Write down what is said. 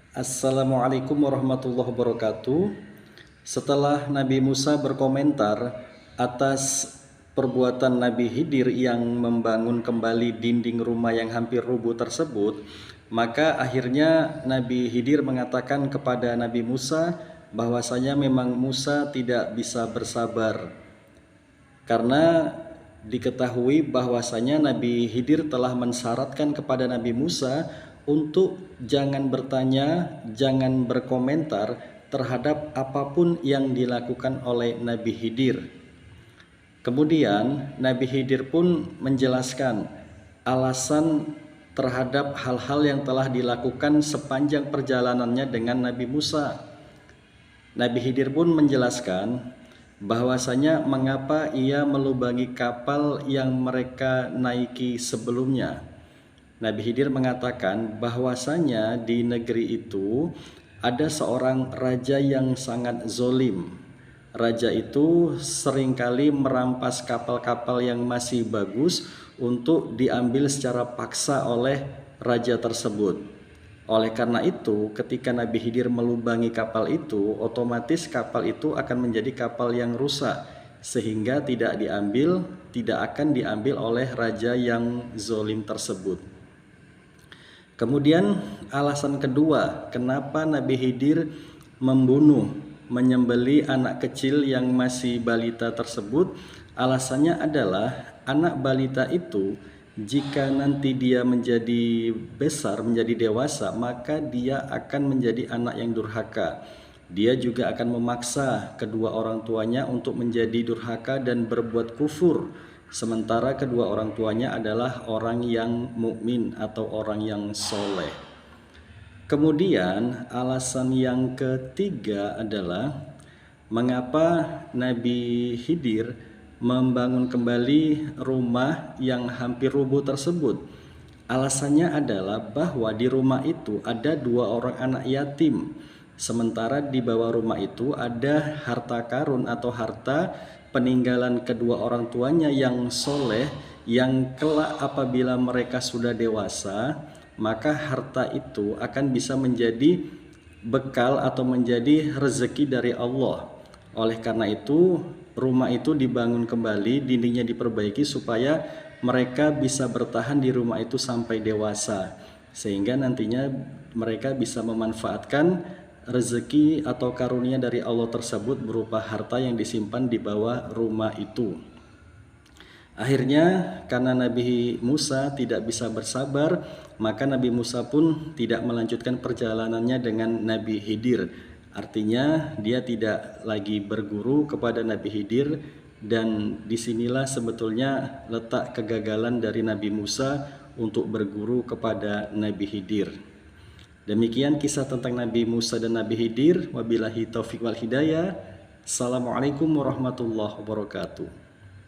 Assalamualaikum warahmatullahi wabarakatuh. Setelah Nabi Musa berkomentar atas perbuatan Nabi Khidir yang membangun kembali dinding rumah yang hampir rubuh tersebut, maka akhirnya Nabi Khidir mengatakan kepada Nabi Musa bahwasanya memang Musa tidak bisa bersabar karena diketahui bahwasanya Nabi Khidir telah mensyaratkan kepada Nabi Musa untuk jangan bertanya, jangan berkomentar terhadap apapun yang dilakukan oleh Nabi Khidir. Kemudian Nabi Khidir pun menjelaskan alasan terhadap hal-hal yang telah dilakukan sepanjang perjalanannya dengan Nabi Musa. Nabi Khidir pun menjelaskan bahwasanya mengapa ia melubangi kapal yang mereka naiki sebelumnya. Nabi Khidir mengatakan bahwasanya di negeri itu ada seorang raja yang sangat zolim. Raja itu seringkali merampas kapal-kapal yang masih bagus untuk diambil secara paksa oleh raja tersebut. Oleh karena itu, ketika Nabi Khidir melubangi kapal itu, otomatis kapal itu akan menjadi kapal yang rusak, sehingga tidak akan diambil oleh raja yang zolim tersebut. Kemudian alasan kedua, kenapa Nabi Khidir menyembeli anak kecil yang masih balita tersebut, alasannya adalah anak balita itu jika nanti dia menjadi besar, menjadi dewasa, maka dia akan menjadi anak yang durhaka. Dia juga akan memaksa kedua orang tuanya untuk menjadi durhaka dan berbuat kufur, sementara kedua orang tuanya adalah orang yang mukmin atau orang yang soleh. Kemudian alasan yang ketiga adalah mengapa Nabi Khidir membangun kembali rumah yang hampir rubuh tersebut. Alasannya adalah bahwa di rumah itu ada dua orang anak yatim, sementara di bawah rumah itu ada harta karun atau harta peninggalan kedua orang tuanya yang soleh, yang kelak apabila mereka sudah dewasa, maka harta itu akan bisa menjadi bekal atau menjadi rezeki dari Allah. Oleh karena itu, rumah itu dibangun kembali, dindingnya diperbaiki supaya mereka bisa bertahan di rumah itu sampai dewasa, sehingga nantinya mereka bisa memanfaatkan rezeki atau karunia dari Allah tersebut berupa harta yang disimpan di bawah rumah itu. Akhirnya karena Nabi Musa tidak bisa bersabar, maka Nabi Musa pun tidak melanjutkan perjalanannya dengan Nabi Khidir. Artinya dia tidak lagi berguru kepada Nabi Khidir, dan disinilah sebetulnya letak kegagalan dari Nabi Musa untuk berguru kepada Nabi Khidir. Demikian kisah tentang Nabi Musa dan Nabi Khidir. Wabillahi taufiq wal hidayah. Assalamualaikum warahmatullahi wabarakatuh.